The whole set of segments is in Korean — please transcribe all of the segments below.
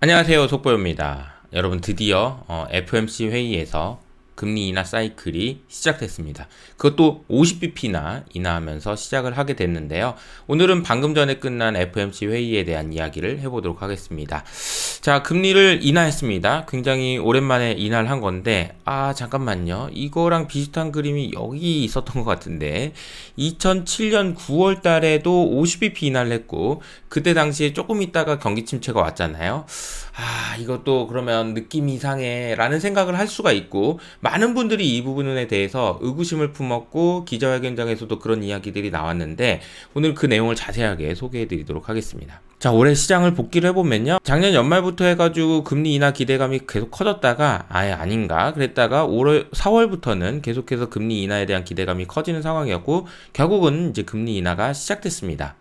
안녕하세요, 속보입니다. 여러분 드디어 FOMC 회의에서 금리 인하 사이클이 시작됐습니다. 그것도 50bp나 인하하면서 시작을 하게 됐는데요. 오늘은 방금 전에 끝난 FOMC 회의에 대한 이야기를 해보도록 하겠습니다. 자, 금리를 인하했습니다. 굉장히 오랜만에 인하를 한 건데, 잠깐만요. 이거랑 비슷한 그림이 여기 있었던 것 같은데, 2007년 9월 달에도 50bp 인하를 했고, 그때 당시에 조금 있다가 경기 침체가 왔잖아요. 이것도 그러면 느낌이 이상해 라는 생각을 할 수가 있고, 많은 분들이 이 부분에 대해서 의구심을 품었고, 기자회견장에서도 그런 이야기들이 나왔는데, 오늘 그 내용을 자세하게 소개해 드리도록 하겠습니다. 자, 올해 시장을 복기를 해보면요, 작년 연말부터 해가지고 금리 인하 기대감이 계속 커졌다가 아예 아닌가 그랬다가 올해 4월부터는 계속해서 금리 인하에 대한 기대감이 커지는 상황이었고, 결국은 이제 금리 인하가 시작됐습니다.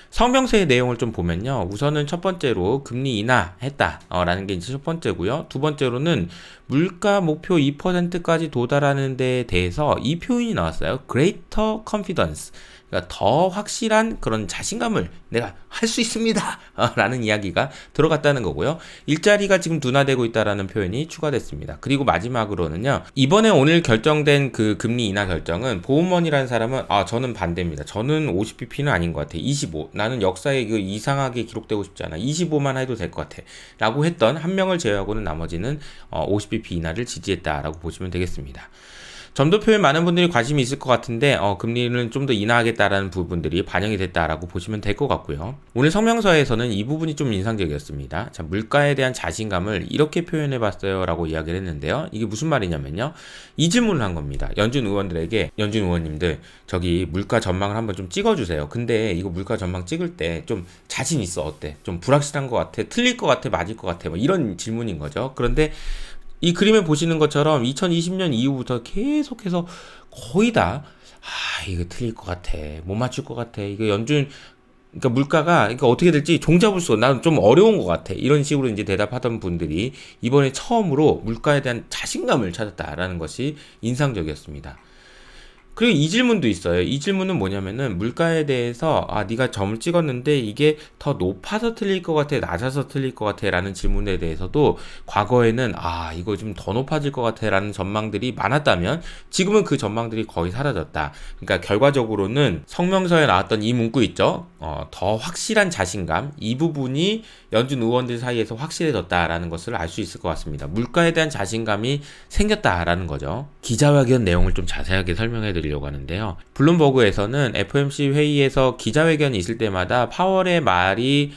성명서의 내용을 좀 보면요, 우선은 첫 번째로 금리 인하했다 라는 게 이제 첫 번째고요. 두 번째로는 물가 목표 2%까지 도달하는 데에 대해서 이 표현이 나왔어요. Greater confidence. 그러니까 더 확실한 그런 자신감을 내가 할 수 있습니다 라는 이야기가 들어갔다는 거고요. 일자리가 지금 둔화되고 있다라는 표현이 추가됐습니다. 그리고 마지막으로는요, 이번에 오늘 결정된 그 금리 인하 결정은 보험원이라는 사람은 저는 반대입니다. 저는 50bp는 아닌 것 같아. 25. 나는 역사에 그 이상하게 기록되고 싶지 않아. 25만 해도 될 것 같아 라고 했던 한 명을 제외하고는 나머지는 50bp 인하를 지지했다라고 보시면 되겠습니다. 점도표에 많은 분들이 관심이 있을 것 같은데 금리는 좀 더 인하하겠다라는 부분들이 반영이 됐다라고 보시면 될 것 같고요. 오늘 성명서에서는 이 부분이 좀 인상적이었습니다. 자, 물가에 대한 자신감을 이렇게 표현해봤어요 라고 이야기를 했는데요. 이게 무슨 말이냐면요, 이 질문을 한 겁니다. 연준 의원들에게, 연준 의원님들 저기 물가 전망을 한번 좀 찍어주세요. 근데 이거 물가 전망 찍을 때 좀 자신 있어, 어때? 좀 불확실한 것 같아? 틀릴 것 같아? 맞을 것 같아? 뭐 이런 질문인 거죠. 그런데 이 그림에 보시는 것처럼 2020년 이후부터 계속해서 거의 다 이거 틀릴 것 같아, 못 맞출 것 같아, 이거 연준, 그러니까 물가가 그러니까 어떻게 될지 종잡을 수, 나는 좀 어려운 것 같아, 이런 식으로 이제 대답하던 분들이 이번에 처음으로 물가에 대한 자신감을 찾았다라는 것이 인상적이었습니다. 그리고 이 질문도 있어요. 이 질문은 뭐냐면은 물가에 대해서 네가 점을 찍었는데 이게 더 높아서 틀릴 것 같아, 낮아서 틀릴 것 같아 라는 질문에 대해서도 과거에는 이거 좀 더 높아질 것 같아 라는 전망들이 많았다면 지금은 그 전망들이 거의 사라졌다. 그러니까 결과적으로는 성명서에 나왔던 이 문구 있죠. 더 확실한 자신감, 이 부분이 연준 의원들 사이에서 확실해졌다라는 것을 알 수 있을 것 같습니다. 물가에 대한 자신감이 생겼다라는 거죠. 기자회견 내용을 좀 자세하게 설명해 드리려고 하는데요. 블룸버그에서는 FOMC 회의에서 기자회견이 있을 때마다 파월의 말이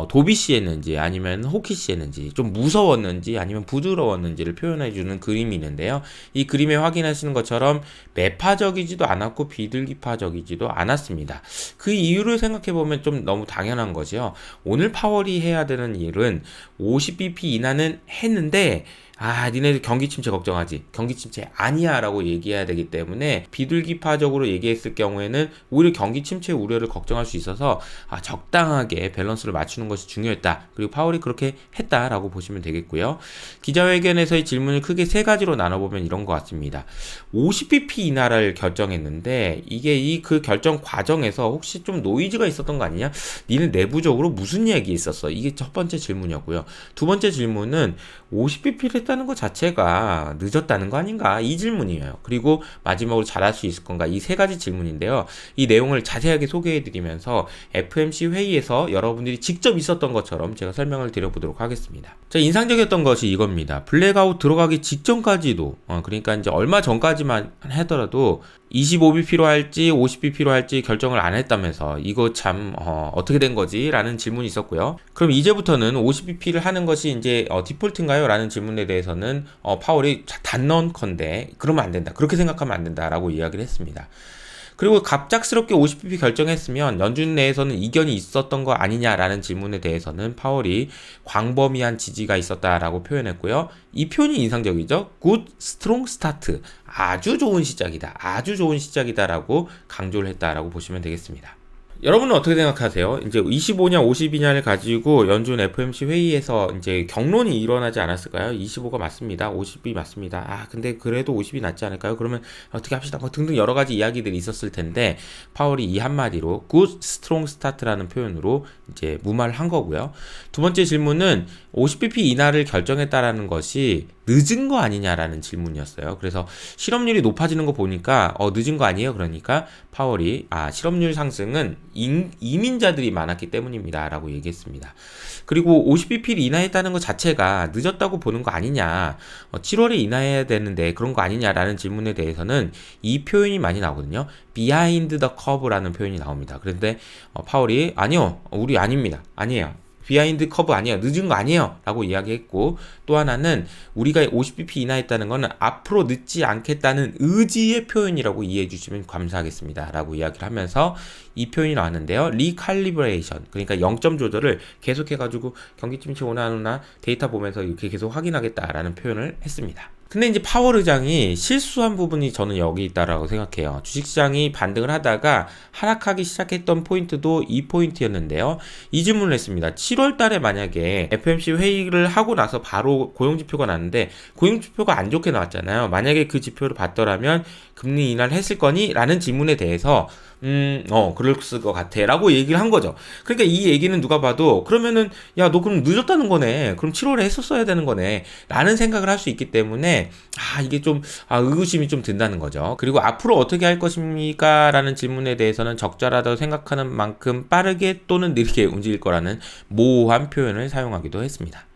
도비시했는지 아니면 호키시했는지, 좀 무서웠는지 아니면 부드러웠는지를 표현해주는 그림이 있는데요. 이 그림에 확인하시는 것처럼 매파적이지도 않았고 비둘기파적이지도 않았습니다. 그 이유를 생각해보면 좀 너무 당연한 거죠. 오늘 파월이 해야 되는 일은 50bp 인하는 했는데 니네들 경기 침체 걱정하지, 경기 침체 아니야 라고 얘기해야 되기 때문에 비둘기파적으로 얘기했을 경우에는 오히려 경기 침체 우려를 걱정할 수 있어서 적당하게 밸런스를 맞추는 것이 중요했다. 그리고 파월이 그렇게 했다라고 보시면 되겠고요. 기자회견에서의 질문을 크게 세 가지로 나눠보면 이런 것 같습니다. 50bp 인하를 결정했는데 이게 그 결정 과정에서 혹시 좀 노이즈가 있었던 거 아니냐? 니는 내부적으로 무슨 얘기 있었어? 이게 첫 번째 질문이었고요. 두 번째 질문은 50bp를 했다는 것 자체가 늦었다는 거 아닌가? 이 질문이에요. 그리고 마지막으로 잘할 수 있을 건가? 이 세 가지 질문인데요. 이 내용을 자세하게 소개해드리면서 FOMC 회의에서 여러분들이 직접 있었던 것처럼 제가 설명을 드려보도록 하겠습니다. 자, 인상적이었던 것이 이겁니다. 블랙아웃 들어가기 직전까지도, 그러니까 이제 얼마 전까지만 하더라도 25bp로 할지 50bp로 할지 결정을 안 했다면서 이거 참 어떻게 된 거지? 라는 질문이 있었고요. 그럼 이제부터는 50bp를 하는 것이 이제 디폴트인가요? 라는 질문에 대해서는 파월이 단언컨대 그러면 안 된다, 그렇게 생각하면 안 된다 라고 이야기를 했습니다. 그리고 갑작스럽게 50bp 결정했으면 연준 내에서는 이견이 있었던 거 아니냐라는 질문에 대해서는 파월이 광범위한 지지가 있었다라고 표현했고요. 이 표현이 인상적이죠. Good, strong start. 아주 좋은 시작이다. 아주 좋은 시작이다라고 강조를 했다라고 보시면 되겠습니다. 여러분은 어떻게 생각하세요? 이제 25냐 50이냐를 가지고 연준 FOMC 회의에서 이제 경론이 일어나지 않았을까요? 25가 맞습니다. 50이 맞습니다. 아, 근데 그래도 50이 낫지 않을까요? 그러면 어떻게 합시다. 뭐 등등 여러 가지 이야기들이 있었을 텐데 파월이 이 한마디로 good strong start라는 표현으로 이제 무마를 한 거고요. 두 번째 질문은 50bp 인하를 결정했다라는 것이 늦은 거 아니냐라는 질문이었어요. 그래서 실업률이 높아지는 거 보니까 늦은 거 아니에요? 그러니까 파월이 실업률 상승은 이민자들이 많았기 때문입니다 라고 얘기했습니다. 그리고 50bp를 인하했다는 것 자체가 늦었다고 보는 거 아니냐, 7월에 인하해야 되는데 그런 거 아니냐라는 질문에 대해서는 이 표현이 많이 나오거든요. behind the curve라는 표현이 나옵니다. 그런데 파월이 아니요, 우리 아닙니다, 아니에요, 비하인드 커브 아니에요, 늦은 거 아니에요 라고 이야기했고, 또 하나는 우리가 50bp 인하했다는 것은 앞으로 늦지 않겠다는 의지의 표현이라고 이해해 주시면 감사하겠습니다 라고 이야기를 하면서 이 표현이 나왔는데요. 리칼리브레이션, 그러니까 0점 조절을 계속해 가지고 경기 침체 오나 안 오나 데이터 보면서 이렇게 계속 확인하겠다라는 표현을 했습니다. 근데 이제 파월 의장이 실수한 부분이 저는 여기 있다라고 생각해요. 주식시장이 반등을 하다가 하락하기 시작했던 포인트도 이 포인트였는데요. 이 질문을 했습니다. 7월 달에 만약에 FOMC 회의를 하고 나서 바로 고용지표가 났는데 고용지표가 안 좋게 나왔잖아요. 만약에 그 지표를 봤더라면 금리 인하를 했을 거니? 라는 질문에 대해서 그럴 것 같아 라고 얘기를 한 거죠. 그러니까 이 얘기는 누가 봐도 그러면은 야, 너 그럼 늦었다는 거네, 그럼 7월에 했었어야 되는 거네 라는 생각을 할 수 있기 때문에 이게 좀 의구심이 좀 든다는 거죠. 그리고 앞으로 어떻게 할 것입니까? 라는 질문에 대해서는 적절하다고 생각하는 만큼 빠르게 또는 느리게 움직일 거라는 모호한 표현을 사용하기도 했습니다.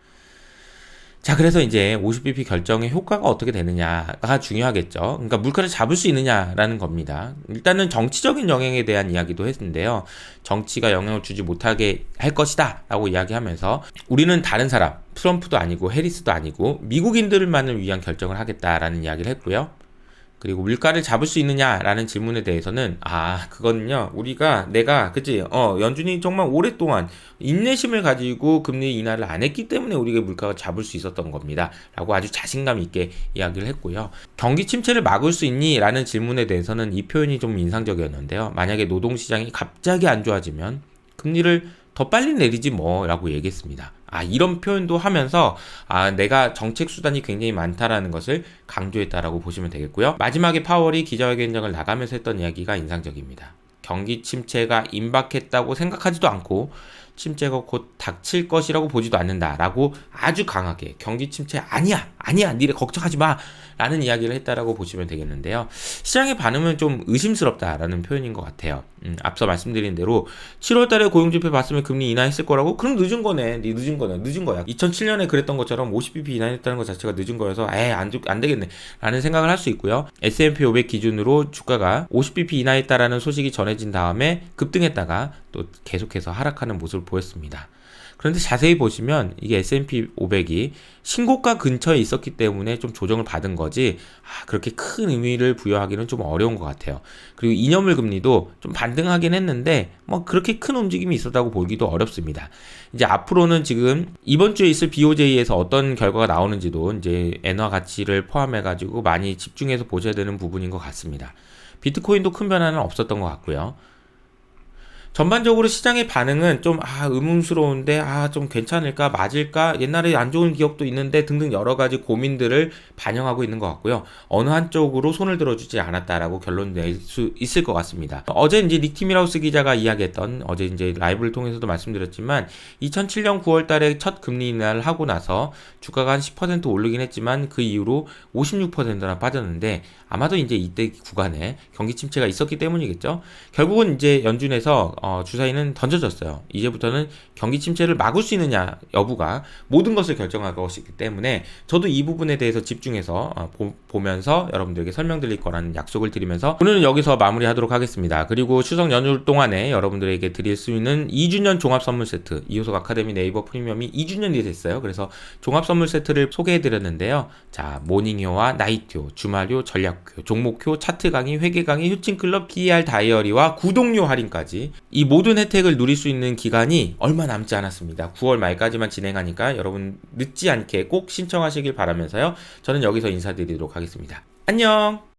자, 그래서 이제 50bp 결정의 효과가 어떻게 되느냐가 중요하겠죠. 그러니까 물가를 잡을 수 있느냐라는 겁니다. 일단은 정치적인 영향에 대한 이야기도 했는데요. 정치가 영향을 주지 못하게 할 것이다 라고 이야기하면서 우리는 다른 사람, 트럼프도 아니고 해리스도 아니고 미국인들만을 위한 결정을 하겠다라는 이야기를 했고요. 그리고 물가를 잡을 수 있느냐라는 질문에 대해서는 그거는요, 내가 그치, 연준이 정말 오랫동안 인내심을 가지고 금리 인하를 안 했기 때문에 우리가 물가를 잡을 수 있었던 겁니다 라고 아주 자신감 있게 이야기를 했고요. 경기 침체를 막을 수 있니? 라는 질문에 대해서는 이 표현이 좀 인상적이었는데요. 만약에 노동시장이 갑자기 안 좋아지면 금리를 더 빨리 내리지 뭐 라고 얘기했습니다. 이런 표현도 하면서 내가 정책 수단이 굉장히 많다라는 것을 강조했다라고 보시면 되겠고요. 마지막에 파월이 기자회견장을 나가면서 했던 이야기가 인상적입니다. 경기 침체가 임박했다고 생각하지도 않고 침체가 곧 닥칠 것이라고 보지도 않는다라고 아주 강하게 경기 침체 아니야 니네 걱정하지 마 라는 이야기를 했다라고 보시면 되겠는데요. 시장의 반응은 좀 의심스럽다라는 표현인 것 같아요. 앞서 말씀드린 대로 7월 달에 고용지표 봤으면 금리 인하했을 거라고? 그럼 늦은 거야. 2007년에 그랬던 것처럼 50bp 인하했다는 것 자체가 늦은 거여서 안 되겠네 라는 생각을 할 수 있고요. S&P 500 기준으로 주가가 50bp 인하했다라는 소식이 전해진 다음에 급등했다가 또 계속해서 하락하는 모습을 보였습니다. 그런데 자세히 보시면 이게 S&P 500이 신고가 근처에 있었기 때문에 좀 조정을 받은 거지 그렇게 큰 의미를 부여하기는 좀 어려운 것 같아요. 그리고 이념물 금리도 좀 반등하긴 했는데 그렇게 큰 움직임이 있었다고 보기도 어렵습니다. 이제 앞으로는 지금 이번 주에 있을 BOJ에서 어떤 결과가 나오는지도 이제 엔화 가치를 포함해가지고 많이 집중해서 보셔야 되는 부분인 것 같습니다. 비트코인도 큰 변화는 없었던 것 같고요. 전반적으로 시장의 반응은 좀 의문스러운데 좀 괜찮을까 맞을까 옛날에 안 좋은 기억도 있는데 등등 여러 가지 고민들을 반영하고 있는 것 같고요. 어느 한쪽으로 손을 들어주지 않았다라고 결론 낼 수 있을 것 같습니다. 어제 이제 닉 티밀하우스 기자가 이야기했던, 어제 이제 라이브를 통해서도 말씀드렸지만 2007년 9월 달에 첫 금리 인하를 하고 나서 주가가 한 10% 오르긴 했지만 그 이후로 56%나 빠졌는데 아마도 이제 이때 구간에 경기 침체가 있었기 때문이겠죠. 결국은 이제 연준에서 주사위는 던져졌어요. 이제부터는 경기 침체를 막을 수 있느냐 여부가 모든 것을 결정할 것이기 때문에 저도 이 부분에 대해서 집중해서 보면서 여러분들에게 설명드릴 거라는 약속을 드리면서 오늘은 여기서 마무리하도록 하겠습니다. 그리고 추석 연휴 동안에 여러분들에게 드릴 수 있는 2주년 종합 선물 세트, 이호석 아카데미 네이버 프리미엄이 2주년이 됐어요. 그래서 종합 선물 세트를 소개해드렸는데요. 자, 모닝효와 나이트효, 주말효, 전략효, 종목효, 차트 강의, 회계 강의, 휴팅클럽, PER 다이어리와 구독료 할인까지 이 모든 혜택을 누릴 수 있는 기간이 얼마 남지 않았습니다. 9월 말까지만 진행하니까 여러분 늦지 않게 꼭 신청하시길 바라면서요. 저는 여기서 인사드리도록 하겠습니다. 안녕!